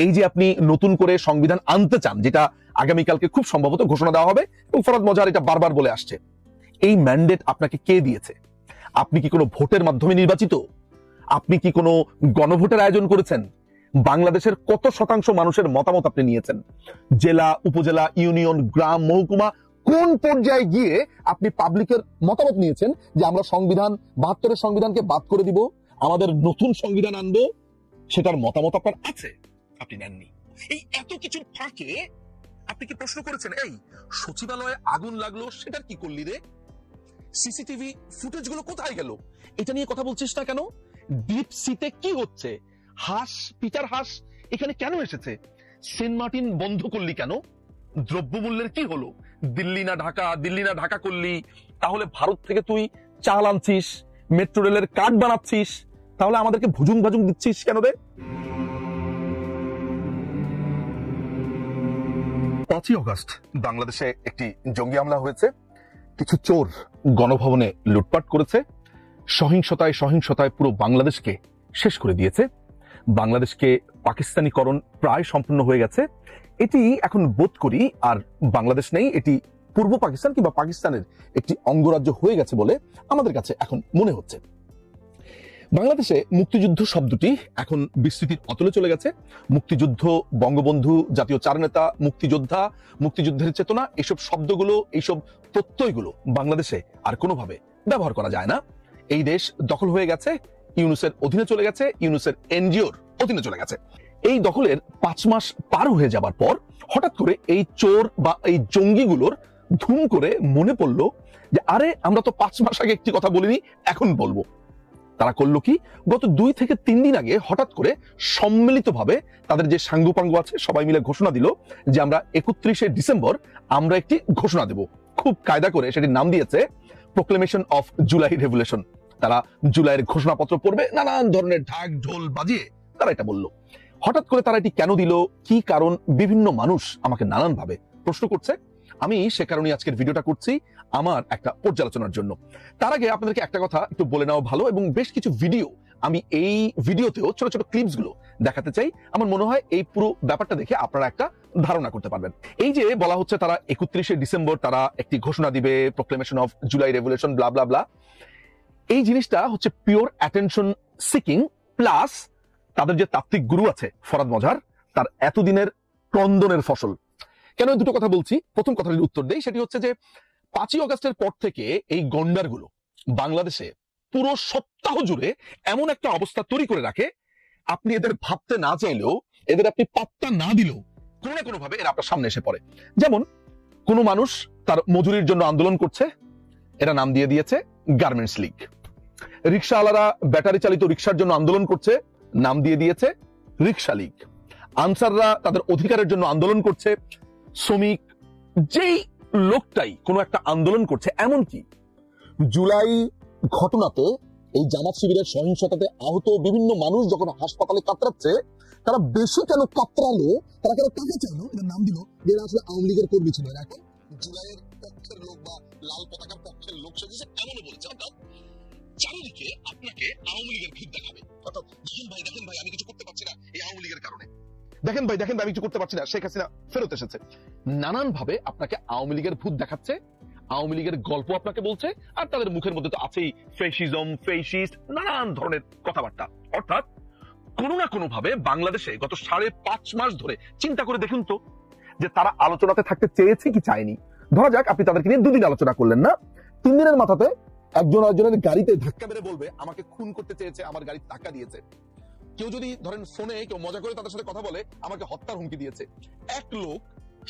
এই যে আপনি নতুন করে সংবিধান আনতে চান, যেটা আগামীকালকে খুব সম্ভবত ঘোষণা দেওয়া হবে, এবং ফরহাদ মজাহার এটা বারবার বলে আসছে, এই ম্যান্ডেট আপনাকে কে দিয়েছে? আপনি কি কোনো ভোটের মাধ্যমে নির্বাচিত? আপনি কি কোনো গণভোটের আয়োজন করেছেন? বাংলাদেশের কত শতাংশ মানুষের মতামত আপনি নিয়েছেন? জেলা, উপজেলা, ইউনিয়ন, গ্রাম, মহকুমা, কোন পর্যায়ে গিয়ে আপনি পাবলিকের মতামত নিয়েছেন যে আমরা সংবিধান ৭২-এর সংবিধানকে বাদ করে দিব, আমাদের নতুন সংবিধান আনবো? সেটার মতামত আপনার আছে, আপনি নেননি। এই এত কিছুর ফাঁকে আপনি কি প্রশ্ন করেছেন, এই সচিবালয়ে আগুন লাগলো সেটার কি করলি রে? সিসিটিভি ফুটেজ গুলো কোথায় গেল? এটা নিয়ে কথা বলছিস না কেন? ডিপ সিতে কি হচ্ছে? পিটার হাস এখানে কেন এসেছে? সেন্ট মার্টিন বন্ধ করলি কেন? দ্রব্যমূল্যের কি হলো? দিল্লি না ঢাকা করলি, তাহলে ভারত থেকে তুই চাল আনছিস, মেট্রো রেলের কার্ড বানাচ্ছিস, তাহলে আমাদেরকে ভুজুং ভাজুং দিচ্ছিস কেন রে? ৫ই অগস্ট বাংলাদেশে একটি জঙ্গি হামলা হয়েছে। কিছু চোর গণভবনে লুটপাট করেছে। সহিংসতায় পুরো বাংলাদেশকে শেষ করে দিয়েছে। বাংলাদেশকে পাকিস্তানিকরণ প্রায় সম্পূর্ণ হয়ে গেছে। এটি এখন বোধ করি আর বাংলাদেশ নেই, এটি পূর্ব পাকিস্তান কিংবা পাকিস্তানের একটি অঙ্গরাজ্য হয়ে গেছে বলে আমাদের কাছে এখন মনে হচ্ছে। বাংলাদেশে মুক্তিযুদ্ধ শব্দটি এখন বিস্তৃতির অতলে চলে গেছে। মুক্তিযুদ্ধ, বঙ্গবন্ধু, জাতীয় চার নেতা, মুক্তিযোদ্ধা, মুক্তিযুদ্ধের চেতনা, এইসব শব্দগুলো, এইসব প্রত্যয়গুলো বাংলাদেশে আর কোনোভাবে ব্যবহার করা যায় না। এই দেশ দখল হয়ে গেছে, ইউনুসের অধীনে চলে গেছে, ইউনুসের এনজিওর অধীনে চলে গেছে। এই দখলের ৫ মাস পার হয়ে যাবার পর হঠাৎ করে এই চোর বা এই জঙ্গিগুলোর ধুম করে মনে পড়লো যে আরে আমরা তো ৫ মাস আগে একটি কথা বলিনি, এখন বলবো। তারা করলো কি, গত ২ থেকে ৩ দিন আগে হঠাৎ করে সম্মিলিতভাবে তাদের যে সাঙ্গুপাঙ্গু আছে সবাই মিলে ঘোষণা দিল যে আমরা ৩১শে ডিসেম্বর আমরা একটি ঘোষণা দেব। খুব কায়দা করে সেটির নাম দিয়েছে প্রোক্লেমেশন অফ জুলাই রেভলিউশন। তারা জুলাইয়ের ঘোষণাপত্র পড়বে, নানান ধরনের ঢাক ঢোল বাজিয়ে তারা এটা বলল। হঠাৎ করে তারা এটি কেন দিল, কি কারণ, বিভিন্ন মানুষ আমাকে নানান ভাবে প্রশ্ন করছে। আমি সে কারণে আজকের ভিডিওটা করছি, আমার একটা পর্যালোচনার জন্য। তার আগে আপনাদেরকে একটা কথা একটু বলে নেওয়া ভালো, এবং বেশ কিছু ভিডিও আমি এই ভিডিওতেও ছোট ছোট ক্লিপস গুলো দেখাতে চাই। আমার মনে হয় এই পুরো ব্যাপারটা দেখে আপনারা একটা ধারণা করতে পারবেন। এই যে বলা হচ্ছে তারা ৩১শে ডিসেম্বর তারা একটি ঘোষণা দিবে, প্রোক্লেমেশন অফ জুলাই রেভলিউশন, ব্লা ব্লা ব্লা, এই জিনিসটা হচ্ছে পিওর অ্যাটেনশন সিকিং, প্লাস তাদের যে তাত্ত্বিক গুরু আছে ফরহাদ মজাহার, তার এতদিনের ক্রন্দনের ফসল। কেন এই দুটো কথা বলছি? প্রথম কথাটির উত্তর দেই, সেটি হচ্ছে যে ৫ই অগস্টের পর থেকে এই গন্ডারগুলো বাংলাদেশে পুরো সপ্তাহ জুড়ে এমন একটা অবস্থা তৈরি করে রাখে, আপনি এদের ভাবতে না চাইলেও, এদের আপনি পাত্তা না দিলেও কোনো না কোনো ভাবে এরা আপনার সামনে এসে পড়ে। যেমন কোনো মানুষ তার মজুরির জন্য আন্দোলন করছে, এরা নাম দিয়ে দিয়েছে গার্মেন্টস লীগ। রিক্সাওয়ালারা ব্যাটারি চালিত রিক্সার জন্য আন্দোলন করছে, নাম দিয়ে দিয়েছে রিক্সা লীগ। আনসাররা তাদের অধিকারের জন্য আন্দোলন করছে, শ্রমিক, যেই লোকটাই কোনো একটা আন্দোলন করছে। এমনকি জুলাই ঘটনাতে এই জামাত শিবিরের সহিংসতাতে আহত বিভিন্ন মানুষ যখন হাসপাতালে কাতরাচ্ছে, তারা বেশি কেন কাতরালো, তারা কেন টাকা চাইলো, এটার নাম দিল যে এরা আসলে আওয়ামী লীগের কর্মী ছিল, এরা এখন জুলাইয়ের পক্ষের লোক বা লাল পতাকার পক্ষের লোক সেজেছে, এমনও বলেছে। অর্থাৎ চারিদিকে আপনাকে আওয়ামী লীগের ভিড় দেখাবে। অর্থাৎ দেখেন ভাই আমি কিছু করতে পারছি না এই আওয়ামী লীগের কারণে, দেখেন ভাই আমি কিছু করতে পারছি না, শেখ হাসিনা ফেরত এসেছে। নানান ভাবে আপনাকে আওয়ামী লীগের ভূত দেখাচ্ছে, আওয়ামী লীগের গল্প আপনাকে বলছে, আর তাদের মুখের মধ্যে তো আছেই ফেসিজম, ফেসিস্ট, নানান ধরনের কথাবার্তা। অর্থাৎ কোনো না কোনো ভাবে বাংলাদেশে গত ৫.৫ মাস ধরে চিন্তা করে দেখুন তো যে তারা আলোচনাতে থাকতে চেয়েছে কি চায়নি। ধরা যাক আপনি তাদেরকে নিয়ে ২ দিন আলোচনা করলেন না, ৩ দিনের মাথাতে একজন আরেকজনের গাড়িতে ধাক্কা মেরে বলবে আমাকে খুন করতে চেয়েছে, আমার গাড়ি টাকা দিয়েছে। কেউ যদি ধরেন ফোনে কেউ মজা করে তাদের সাথে কথা বলে আমাকে হত্যার হুমকি দিয়েছে। এক লোক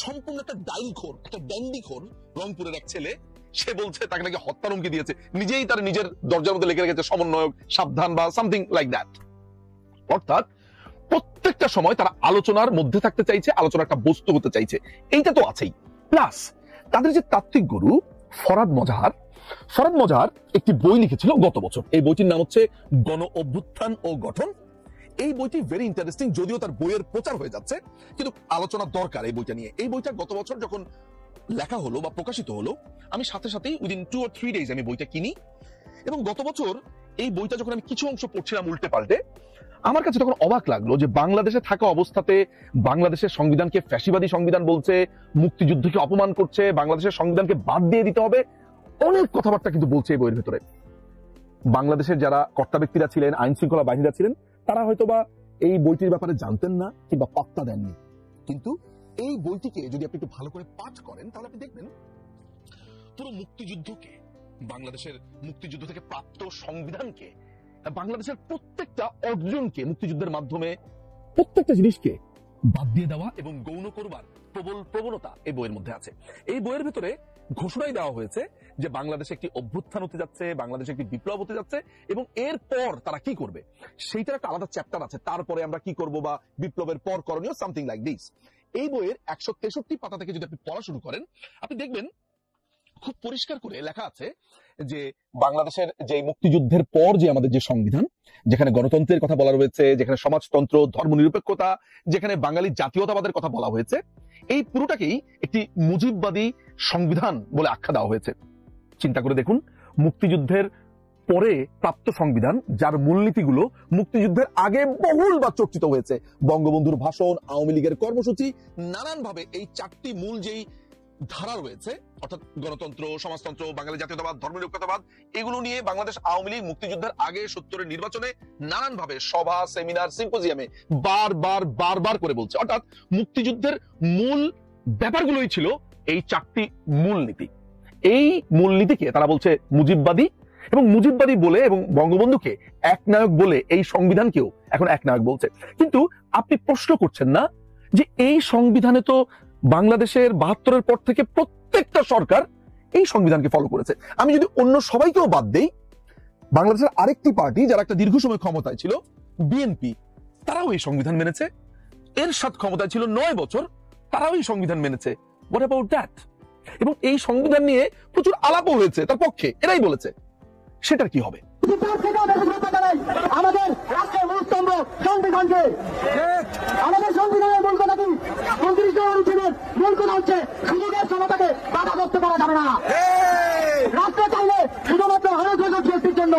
সম্পূর্ণ একটা ডাইলখোর, একটা ড্যান্ডিখোর, রংপুরের এক ছেলে, সে বলছে তাকে নাকি হত্যার হুমকি দিয়েছে, নিজেই তার নিজের দরজার মধ্যে লিখে রেখেছে সমন্বয়ক সাবধান বা সামথিং লাইক দ্যাট। অর্থাৎ প্রত্যেকটা সময় তারা আলোচনার মধ্যে থাকতে চাইছে, আলোচনার একটা বস্তু হতে চাইছে, এইটা তো আছেই। প্লাস তাদের যে তাত্ত্বিক গুরু ফরহাদ মজাহার একটি বই লিখেছিল গত বছর। এই বইটির নাম হচ্ছে গণ অভ্যুত্থান ও গঠন। এই বইটি ভেরি ইন্টারেস্টিং, যদিও তার বইয়ের প্রচার হয়ে যাচ্ছে, কিন্তু আলোচনা দরকার এই বইটা নিয়ে। এই বইটা গত বছর যখন লেখা হলো বা প্রকাশিত হলো, আমি সাথে সাথেই উইদিন 2 or 3 days আমি বইটা কিনি, এবং গত বছর এই বইটা যখন আমি কিছু অংশ পড়ছিলাম উল্টে পাল্টে, আমার কাছে তখন অবাক লাগলো যে বাংলাদেশে থাকা অবস্থাতে বাংলাদেশের সংবিধানকে ফ্যাসিবাদী সংবিধান বলছে, মুক্তিযুদ্ধকে অপমান করছে, বাংলাদেশের সংবিধানকে বাদ দিয়ে দিতে হবে, অনেক কথাবার্তা কিন্তু বলছে এই বইয়ের ভেতরে। বাংলাদেশের যারা কর্তা ব্যক্তিরা ছিলেন, আইন শৃঙ্খলা বাহিনীরা ছিলেন, তারা হয়তোবা এই বইটির ব্যাপারে জানতেন না কিংবা পাত্তা দেননি। কিন্তু এই বইটিকে যদি আপনি একটু ভালো করে পাঠ করেন তাহলে আপনি দেখবেন পুরো মুক্তিযুদ্ধকে, বাংলাদেশের মুক্তিযুদ্ধ থেকে প্রাপ্ত সংবিধানকে, বাংলাদেশের প্রত্যেকটা অর্জনকে, মুক্তিযুদ্ধের মাধ্যমে প্রত্যেকটা জিনিসকে বাদ দিয়ে দেওয়া এবং গৌণ করবার প্রবল প্রবণতা এই বইয়ের মধ্যে আছে। এই বইয়ের ভিতরে ঘোষণাই দেওয়া হয়েছে যে বাংলাদেশে একটি অভ্যুত্থান হতে যাচ্ছে, বাংলাদেশে একটি বিপ্লব হতে যাচ্ছে, এবং এরপর তারা কি করবে সেইটার একটা আলাদা চ্যাপ্টার আছে। তারপরে আমরা কি করব বা বিপ্লবের পর করণীয়, সামথিং লাইক দিস। এই বইয়ের 163 পাতা থেকে যদি আপনি পড়া শুরু করেন, আপনি দেখবেন খুব পরিষ্কার করে লেখা আছে যে বাংলাদেশের যে মুক্তিযুদ্ধের পর যে আমাদের যে সংবিধান, যেখানে গণতন্ত্রের কথা বলা রয়েছে, যেখানে সমাজতন্ত্র, ধর্মনিরপেক্ষতা, যেখানে বাঙালি জাতীয়তাবাদের কথা বলা হয়েছে, এই পুরোটাকেই একটি মুজিববাদী সংবিধান বলে আখ্যা দেওয়া হয়েছে। চিন্তা করে দেখুন, মুক্তিযুদ্ধের পরে প্রাপ্ত সংবিধান যার মূলনীতিগুলো মুক্তিযুদ্ধের আগে বহুলবার চর্চিত হয়েছে, বঙ্গবন্ধুর ভাষণ, আওয়ামী লীগের কর্মসূচি, নানানভাবে এই চারটি মূল যেই ধারা রয়েছে, অর্থাৎ গণতন্ত্র, সমাজতন্ত্র, বাঙালি জাতীয়তাবাদ, ধর্মনিরপেক্ষতাবাদ, এগুলো নিয়ে বাংলাদেশ আওয়ামী লীগ মুক্তিযুদ্ধের আগে 70-এর নির্বাচনে নানানভাবে সভা, সেমিনার, সিম্পোজিয়ামে বারবার করে বলছে। অর্থাৎ মুক্তিযুদ্ধের মূল ব্যাপারগুলোই ছিল এই চারটি মূলনীতি। এই মূলনীতিকে তারা বলছে মুজিববাদী, এবং মুজিববাদী বলে এবং বঙ্গবন্ধুকে একনায়ক বলে এই সংবিধানকেও এখন একনায়ক বলছে। কিন্তু আপনি প্রশ্ন করছেন না যে এই সংবিধানে তো বাংলাদেশের 72-এর পর থেকে প্রত্যেকটা সরকার এই সংবিধানকে ফলো করেছে। আমি যদি অন্য সবাইকেও বাদ দেই, বাংলাদেশের আরেকটি পার্টি যারা একটা দীর্ঘ সময় ক্ষমতায় ছিল, বিএনপি, তারাও এই সংবিধান মেনেছে। এরশাদ ক্ষমতায় ছিল 9 বছর, তারাও এই সংবিধান মেনেছে। What about that? এবং এই সংবিধান নিয়ে প্রচুর আলাপও হয়েছে তার পক্ষে, এরাই বলেছে। সেটার কি হবে? আমাদের রাষ্ট্রের মূল স্তম্ভ সংবিধানকে, আমাদের সংবিধানের মূল কথা কি? 29 অনুচ্ছেদের মূল কথা হচ্ছে সুযোগের সমতাকে বাধাগ্রস্ত করা যাবে না। রাষ্ট্র চাইলে শুধুমাত্র সৃষ্টির জন্য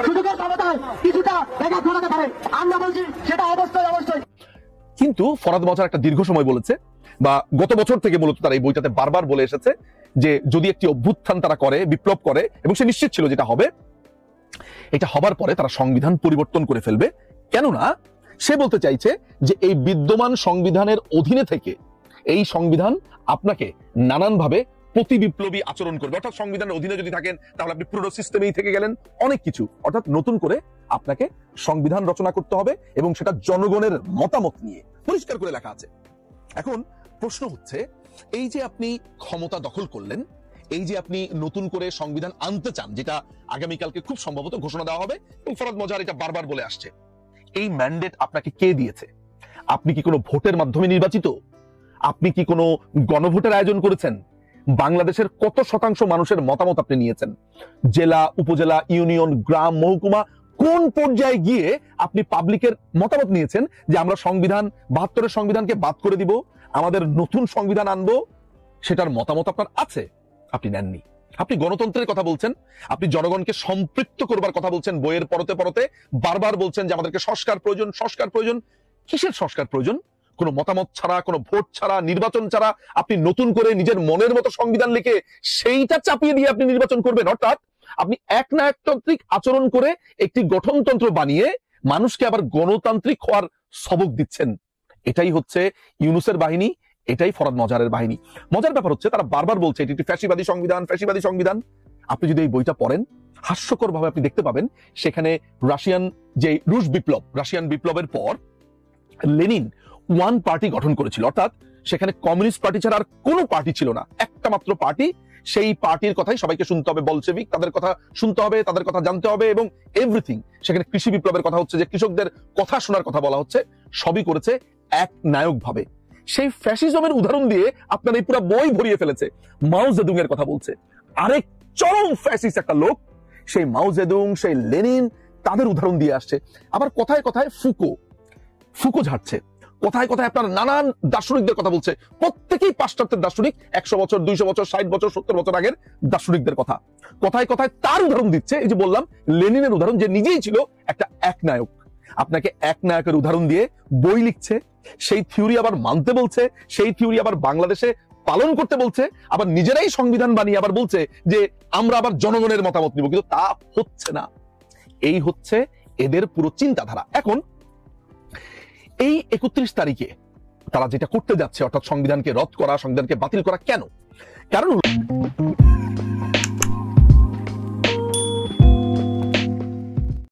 সুযোগের সমতায় কিছুটা দেখা ঘটাতে পারে। আমরা বলছি সেটা অবশ্যই। কিন্তু ফরাদ মজার একটা দীর্ঘ সময় বলেছে, বা গত বছর থেকে মূলত তারা এই বইটাতে বারবার বলে এসেছে যে যদি একটি অভ্যুত্থান তারা করে, বিপ্লব করে, এবং সে নিশ্চিত ছিল যেটা হবে, এটা হবার পরে তারা সংবিধান পরিবর্তন করে ফেলবে। কেননা সে বলতে চাইছে যে এই বিদ্যমান সংবিধানের অধীনে থেকে এই সংবিধান আপনাকে নানানভাবে প্রতি বিপ্লবী আচরণ করবে। অর্থাৎ সংবিধানের অধীনে যদি থাকেন তাহলে আপনি পুরো সিস্টেমেই থেকে গেলেন, অনেক কিছু। অর্থাৎ নতুন করে আপনাকে সংবিধান রচনা করতে হবে, এবং সেটা জনগণের মতামত নিয়ে পরিষ্কার করে লেখা আছে। এখন প্রশ্ন হচ্ছে, এই যে আপনি ক্ষমতা দখল করলেন, এই যে আপনি নতুন করে সংবিধান আনতে চান, যেটা আগামীকালকে খুব সম্ভবত ঘোষণা দেওয়া হবে, এবং ফরাদ মজার এটা বারবার বলে আসছে, এই ম্যান্ডেট আপনাকে কে দিয়েছে? আপনি কি কোনো ভোটের মাধ্যমে নির্বাচিত? আপনি কি কোনো গণভোটের আয়োজন করেছেন? বাংলাদেশের কত শতাংশ মানুষের মতামত আপনি নিয়েছেন? জেলা, উপজেলা, ইউনিয়ন, গ্রাম, মহকুমা, কোন পর্যায়ে গিয়ে আপনি পাবলিকের মতামত নিয়েছেন যে আমরা সংবিধান 72-এর সংবিধানকে বাদ করে দিব, আমাদের নতুন সংবিধান আনবো? সেটার মতামত আপনার আছে? আপনি নেননি। আপনি গণতন্ত্রের কথা বলছেন, আপনি জনগণকে সম্পৃক্ত করবার কথা বলছেন, বইয়ের পরতে পরতে বারবার বলছেন যে আমাদেরকে সংস্কার প্রয়োজন, সংস্কার প্রয়োজন। কিসের সংস্কার প্রয়োজন? কোনো মতামত ছাড়া, কোনো ভোট ছাড়া, নির্বাচন ছাড়া আপনি নতুন করে নিজের মনের মতো সংবিধান লিখে সেইটা চাপিয়ে দিয়ে আপনি নির্বাচন করবেন। অর্থাৎ আপনি একনায়কতান্ত্রিক আচরণ করে একটি গঠনতন্ত্র বানিয়ে মানুষকে আবার গণতান্ত্রিক হওয়ার সবক দিচ্ছেন। এটাই হচ্ছে ইউনূসের বাহিনী, এটাই ফরাদ মজারের বাহিনী। মজার ব্যাপার হচ্ছে তারা বারবার বলছে এটি একটি ফ্যাসিবাদী সংবিধান, ফ্যাসিবাদী সংবিধান। আপনি যদি এই বইটা পড়েন, হাস্যকর ভাবে আপনি দেখতে পাবেন সেখানে রাশিয়ান বিপ্লবের পর লেনিন ওয়ান পার্টি গঠন করেছিল। অর্থাৎ সেখানে কমিউনিস্ট পার্টি ছাড়া আর কোনো পার্টি ছিল না, একটা মাত্র পার্টি। সেই পার্টির কথাই সবাইকে শুনতে হবে, বলশেভিক, তাদের কথা শুনতে হবে, তাদের কথা জানতে হবে, এবং এভরিথিং। সেখানে কৃষি বিপ্লবের কথা হচ্ছে, যে কৃষকদের কথা শোনার কথা বলা হচ্ছে, সবই করেছে এক নায়ক ভাবে। সেই ফ্যাসিজমের উদাহরণ দিয়ে আপনার এই পুরো বই ভরিয়ে ফেলেছে। মাও জেদুং এর কথা বলছে, আরেক চরম ফ্যাসিস্ট একটা লোক। সেই মাও জেদুং, সেই লেনিন, তাদের উদাহরণ দিয়ে আসছে। আবার কথায় কথায় ফুকো ঝাড়ছে, কথায় কথায় আপনার নানান দার্শনিকদের কথা বলছে। প্রত্যেকেই পাশ্চাত্যের দার্শনিক, 100 বছর, 200 বছর, 60 বছর, 70 বছর আগের দার্শনিকদের কথা। কথায় কথায় তার উদাহরণ দিচ্ছে। এই যে বললাম লেনিনের উদাহরণ, যে নিজেই ছিল একটা একনায়ক। আপনাকে এক নায়কের উদাহরণ দিয়ে বই লিখছে, সেই থিওরি আবার মানতে বলছে, সেই থিওরি আবার বাংলাদেশে পালন করতে বলছে, আবার নিজেরাই সংবিধান বানিয়ে আবার বলছে যে আমরা আবার জনগণের মতামত নিব, কিন্তু তা হচ্ছে না। এই হচ্ছে এদের পুরো চিন্তাধারা। এখন এই 31 তারিখে তারা যেটা করতে যাচ্ছে, অর্থাৎ সংবিধানকে রদ করা, সংবিধানকে বাতিল করা, কেন? কারণ